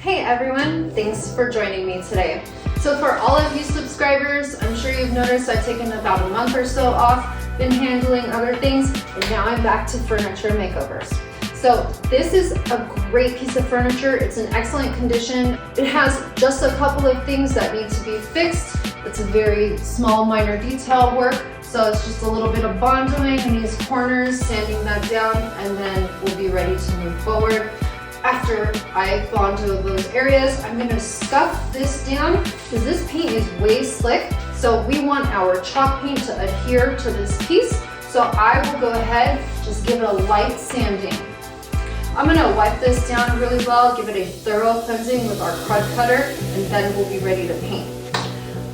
Hey everyone, thanks for joining me today. So for all of you subscribers, I'm sure you've noticed I've taken about a month or so off, been handling other things, and now I'm back to furniture makeovers. So this is a great piece of furniture. It's in excellent condition. It has just a couple of things that need to be fixed. It's a very small minor detail work. So it's just a little bit of bondoing in these corners, sanding that down, and then we'll be ready to move forward. After I bondo those areas, I'm gonna scuff this down because this paint is way slick. So we want our chalk paint to adhere to this piece. So I will go ahead, just give it a light sanding. I'm gonna wipe this down really well, give it a thorough cleansing with our crud cutter, and then we'll be ready to paint.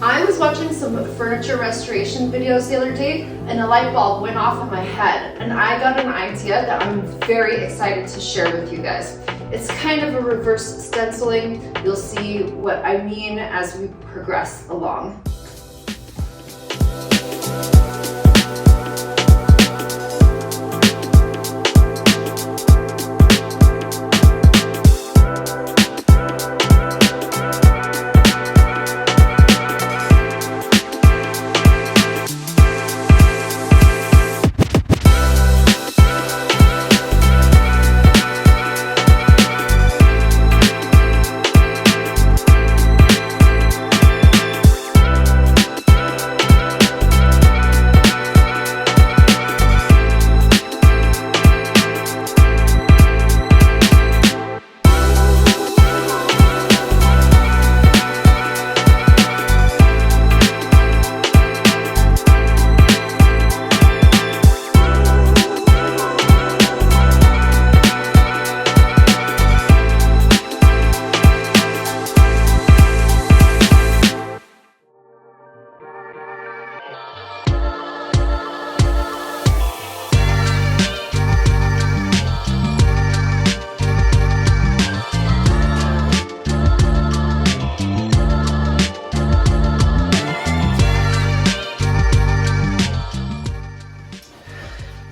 I was watching some furniture restoration videos the other day, and a light bulb went off in my head, and I got an idea that I'm very excited to share with you guys. It's kind of a reverse stenciling. You'll see what I mean as we progress along.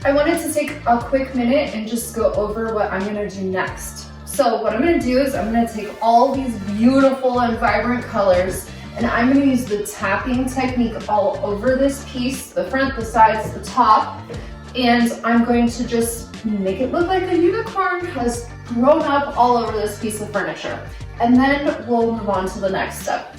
I wanted to take a quick minute and just go over what I'm gonna do next. So what I'm gonna do is I'm gonna take all these beautiful and vibrant colors, and I'm gonna use the tapping technique all over this piece, the front, the sides, the top, and I'm going to just make it look like a unicorn has grown up all over this piece of furniture. And then we'll move on to the next step.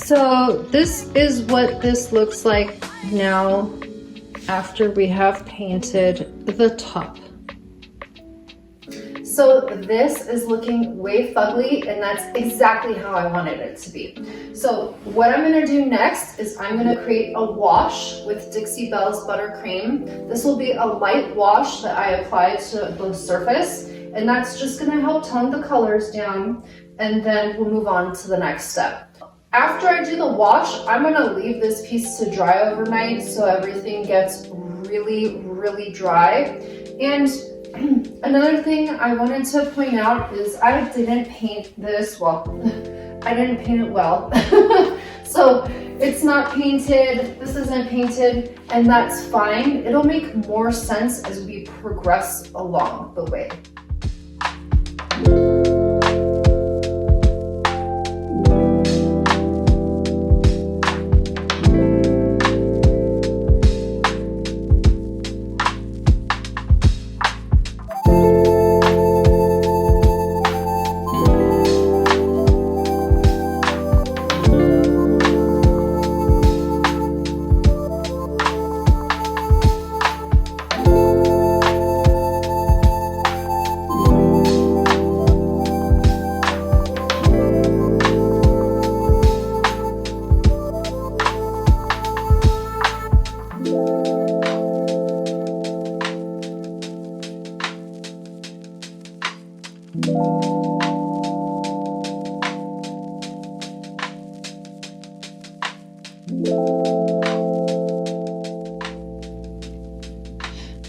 So this is what this looks like now after we have painted the top. So this is looking way fugly, and that's exactly how I wanted it to be. So what I'm gonna do next is I'm gonna create a wash with Dixie Belle's buttercream. This will be a light wash that I apply to the surface, and that's just gonna help tone the colors down, and then we'll move on to the next step. After I do the wash, I'm gonna leave this piece to dry overnight so everything gets really, really dry. And another thing I wanted to point out is I didn't paint this well. I didn't paint it well. So it's not painted, this isn't painted, and that's fine. It'll make more sense as we progress along the way.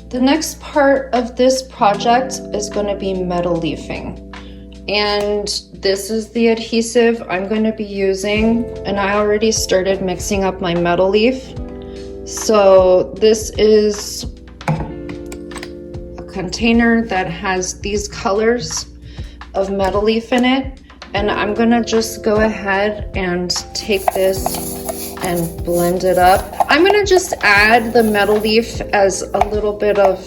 The next part of this project is going to be metal leafing, and this is the adhesive I'm going to be using, and I already started mixing up my metal leaf. So this is a container that has these colors of metal leaf in it, and I'm going to just go ahead and take this and blend it up. I'm gonna just add the metal leaf as a little bit of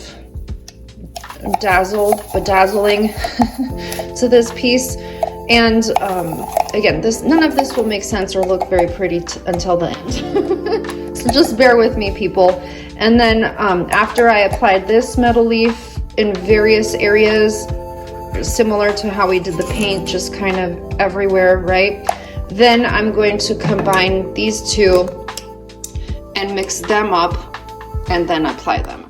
bedazzling to this piece. And again, none of this will make sense or look very pretty until the end. So just bear with me, people. And then after I applied this metal leaf in various areas, similar to how we did the paint, just kind of everywhere, right? Then I'm going to combine these two and mix them up and then apply them.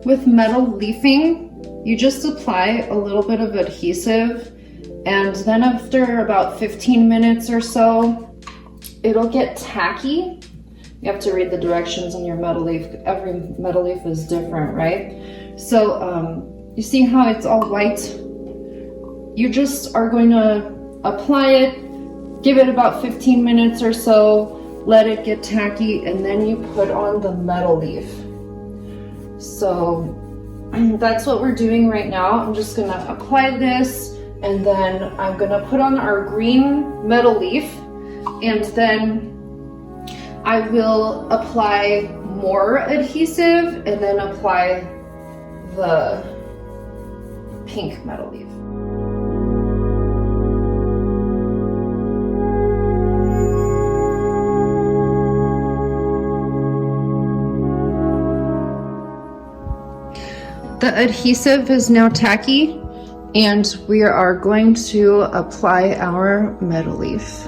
With metal leafing, you just apply a little bit of adhesive, and then after about 15 minutes or so, it'll get tacky. You have to read the directions on your metal leaf. Every metal leaf is different, right? So you see how it's all white? You just are going to apply it, give it about 15 minutes or so, let it get tacky, and then you put on the metal leaf. So that's what we're doing right now. I'm just gonna apply this, and then I'm gonna put on our green metal leaf, and then I will apply more adhesive and then apply the pink metal leaf. The adhesive is now tacky, and we are going to apply our metal leaf.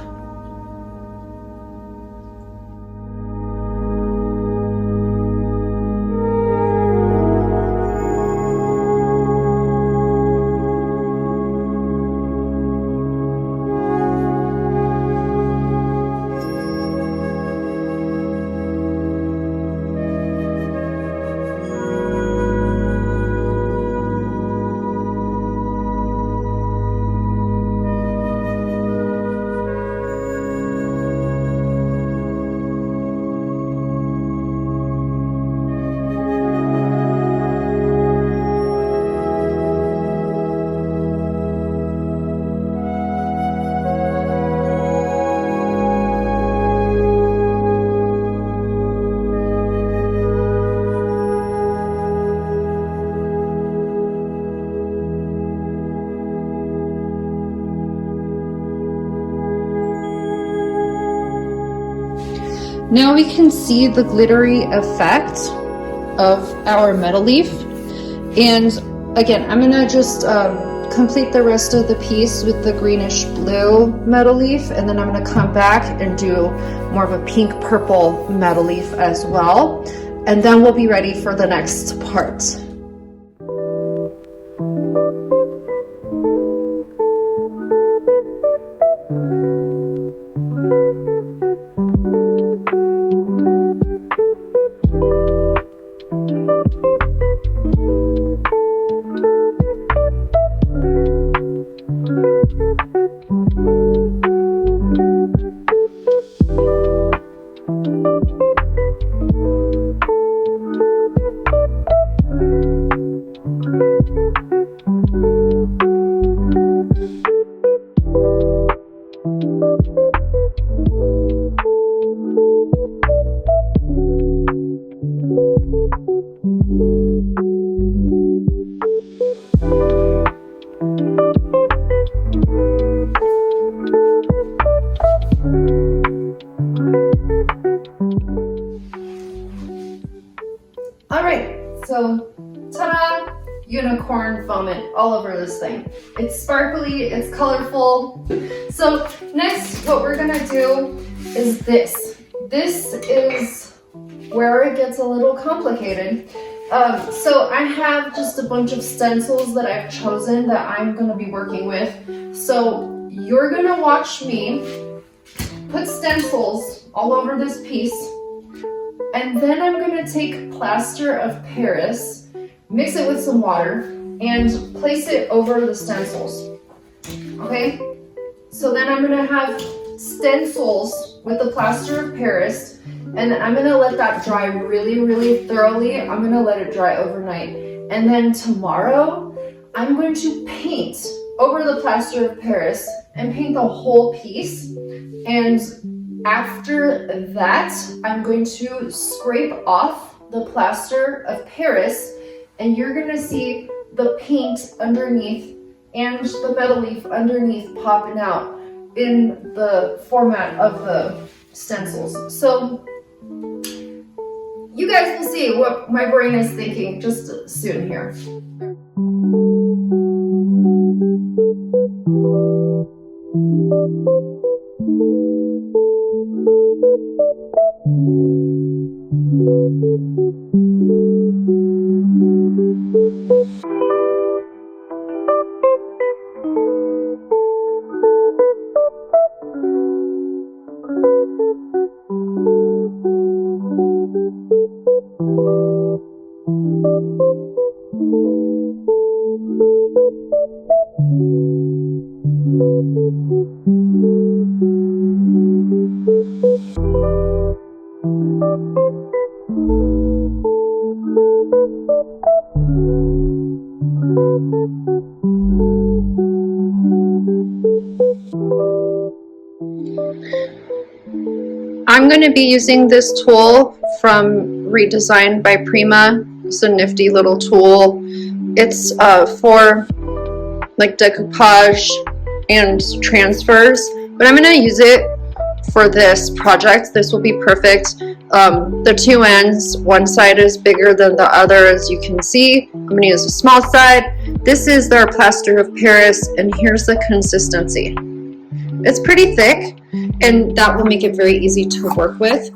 Now we can see the glittery effect of our metal leaf. And again, I'm gonna just complete the rest of the piece with the greenish blue metal leaf, and then I'm gonna come back and do more of a pink purple metal leaf as well. And then we'll be ready for the next part. So, ta-da! Unicorn foamant all over this thing. It's sparkly, it's colorful. So next, what we're gonna do is this. This is where it gets a little complicated. So I have just a bunch of stencils that I've chosen that I'm gonna be working with. So you're gonna watch me put stencils all over this piece. And then I'm gonna take Plaster of Paris, mix it with some water, and place it over the stencils, okay? So then I'm gonna have stencils with the Plaster of Paris, and then I'm gonna let that dry really, really thoroughly. I'm gonna let it dry overnight. And then tomorrow, I'm going to paint over the Plaster of Paris and paint the whole piece. And after that, I'm going to scrape off the Plaster of Paris, and you're gonna see the paint underneath and the metal leaf underneath popping out in the format of the stencils. So you guys will see what my brain is thinking just soon here. I'm going to be using this tool from Redesigned by Prima. It's a nifty little tool. It's for like decoupage and transfers, but I'm going to use it for this project. This will be perfect. The two ends, one side is bigger than the other, as you can see. I'm going to use a small side. This is their Plaster of Paris, and here's the consistency. It's pretty thick, and that will make it very easy to work with.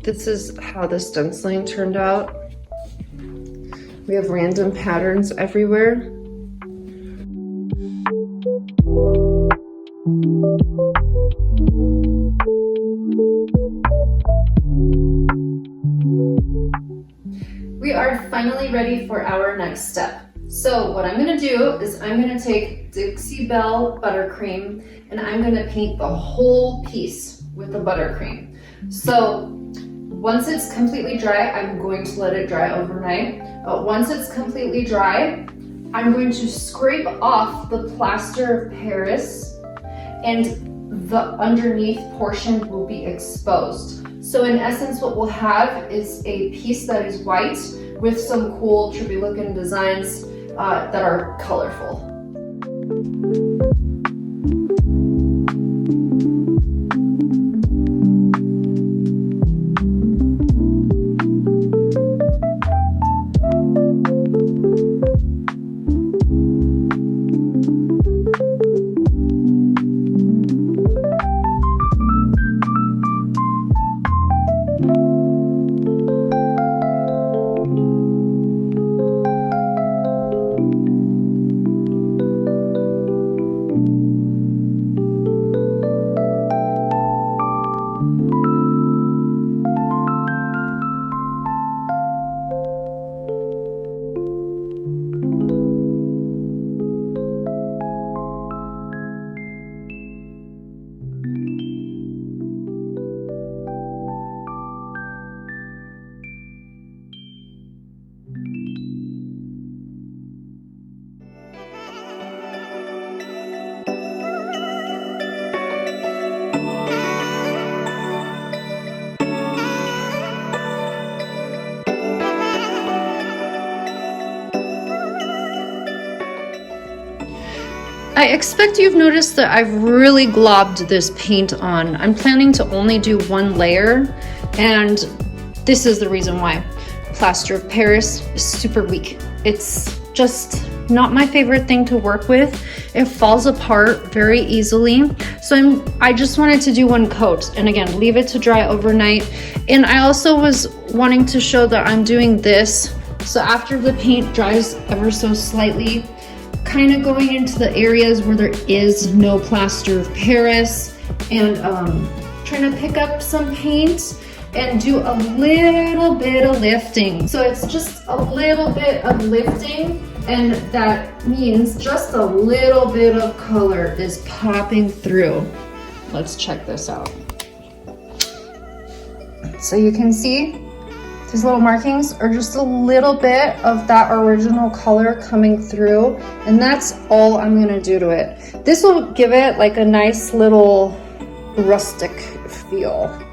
This is how the stenciling turned out. We have random patterns everywhere. We are finally ready for our next step. So what I'm gonna do is I'm gonna take Dixie Belle buttercream and I'm gonna paint the whole piece with the buttercream. So once it's completely dry, I'm going to let it dry overnight. But once it's completely dry, I'm going to scrape off the Plaster of Paris and the underneath portion will be exposed. So in essence, what we'll have is a piece that is white with some cool trippy looking designs that are colorful. I expect you've noticed that I've really globbed this paint on. I'm planning to only do one layer, and this is the reason why. Plaster of Paris is super weak. It's just not my favorite thing to work with. It falls apart very easily. So I just wanted to do one coat, and again, leave it to dry overnight. And I also was wanting to show that I'm doing this. So after the paint dries ever so slightly, kind of going into the areas where there is no Plaster of Paris and trying to pick up some paint and do a little bit of lifting. So it's just a little bit of lifting, and that means just a little bit of color is popping through. Let's check this out. So you can see these little markings are just a little bit of that original color coming through, and that's all I'm gonna do to it. This will give it like a nice little rustic feel.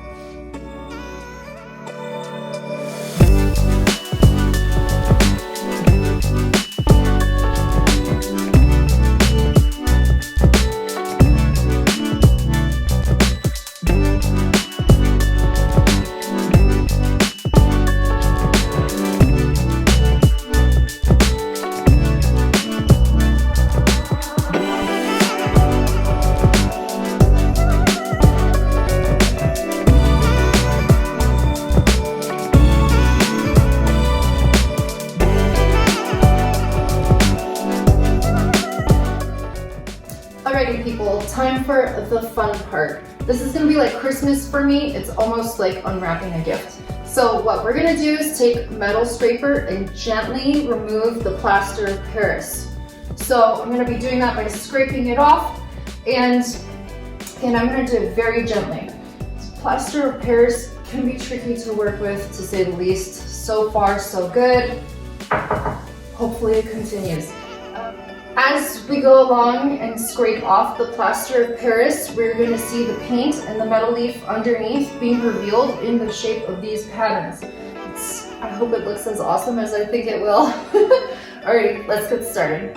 Alrighty people, time for the fun part. This is gonna be like Christmas for me. It's almost like unwrapping a gift. So what we're gonna do is take metal scraper and gently remove the plaster of Paris. So I'm gonna be doing that by scraping it off, and I'm gonna do it very gently. Plaster of Paris can be tricky to work with, to say the least. So far, so good. Hopefully it continues. As we go along and scrape off the plaster of Paris, we're going to see the paint and the metal leaf underneath being revealed in the shape of these patterns. I hope it looks as awesome as I think it will. Alrighty, let's get started.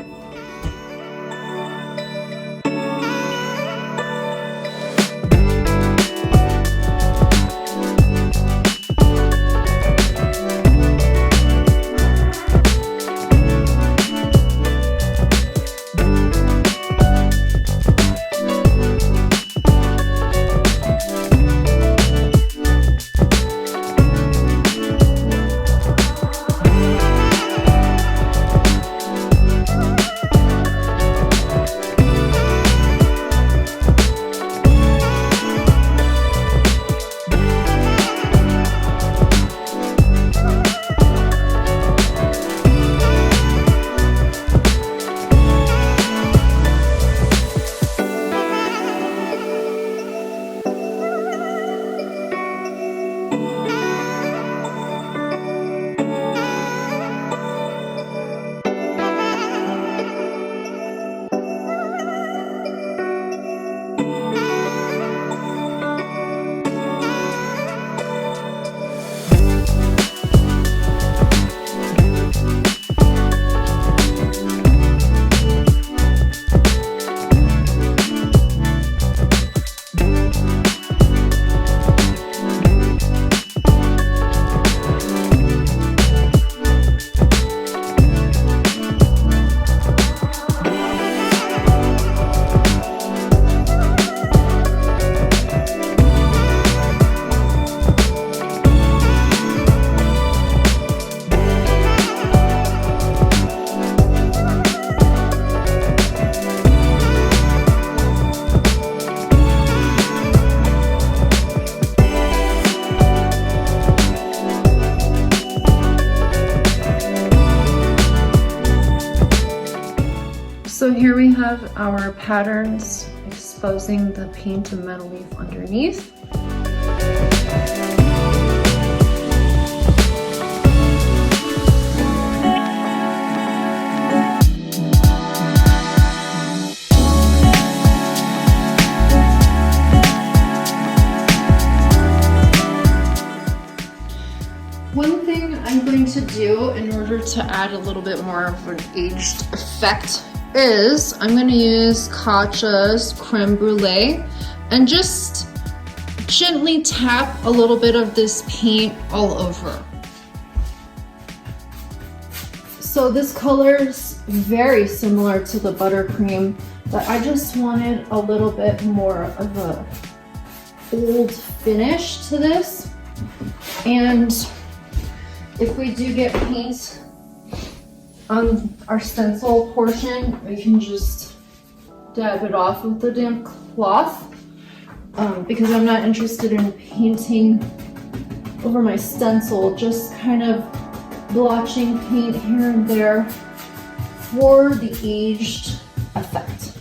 So here we have our patterns exposing the paint and metal leaf underneath. One thing I'm going to do in order to add a little bit more of an aged effect is I'm going to use Katja's Creme Brulee and just gently tap a little bit of this paint all over. So this color is very similar to the buttercream, but I just wanted a little bit more of a old finish to this. And if we do get paint on our stencil portion, we can just dab it off with the damp cloth. because I'm not interested in painting over my stencil, just kind of blotching paint here and there for the aged effect.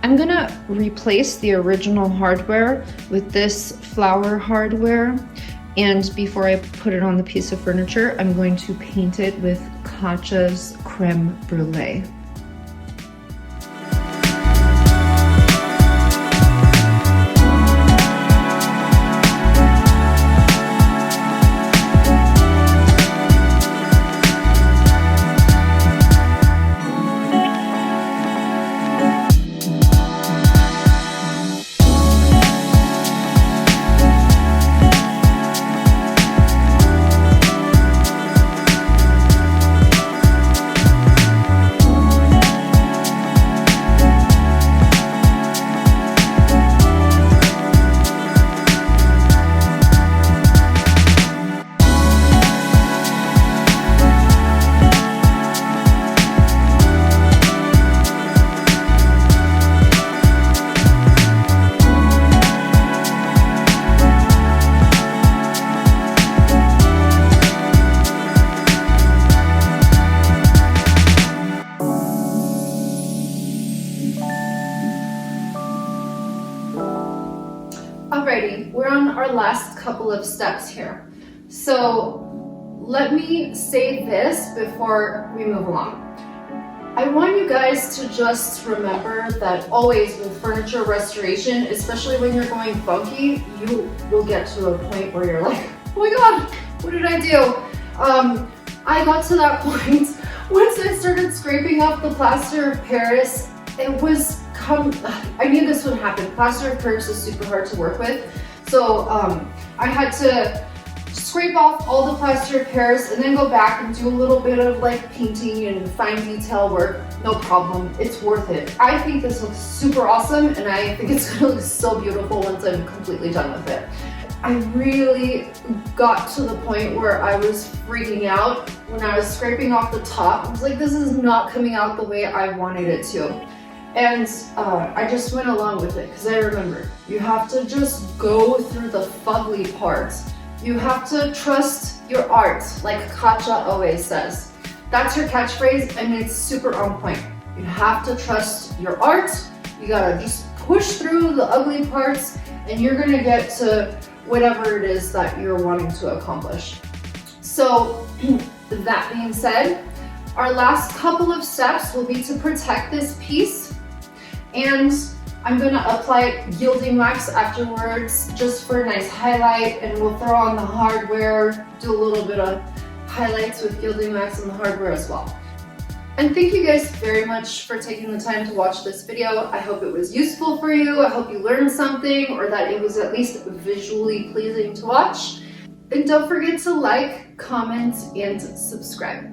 I'm gonna replace the original hardware with this flower hardware, and before I put it on the piece of furniture, I'm going to paint it with Katja's Creme Brulee. Alrighty, we're on our last couple of steps here. So let me say this before we move along. I want you guys to just remember that always with furniture restoration, especially when you're going funky, you will get to a point where you're like, oh my god, what did I do? I got to that point once I started scraping off the Plaster of Paris. It was I knew this would happen. Plaster of Paris is super hard to work with. So I had to scrape off all the Plaster of Paris and then go back and do a little bit of like painting and fine detail work. No problem, it's worth it. I think this looks super awesome, and I think it's gonna look so beautiful once I'm completely done with it. I really got to the point where I was freaking out when I was scraping off the top. I was like, this is not coming out the way I wanted it to. And I just went along with it because I remembered, you have to just go through the fugly parts. You have to trust your art, like Katja always says. That's her catchphrase, and it's super on point. You have to trust your art. You gotta just push through the ugly parts, and you're gonna get to whatever it is that you're wanting to accomplish. So that being said, our last couple of steps will be to protect this piece. And I'm gonna apply gilding wax afterwards just for a nice highlight, and we'll throw on the hardware, do a little bit of highlights with gilding wax on the hardware as well. And thank you guys very much for taking the time to watch this video. I hope it was useful for you. I hope you learned something, or that it was at least visually pleasing to watch. And don't forget to like, comment, and subscribe.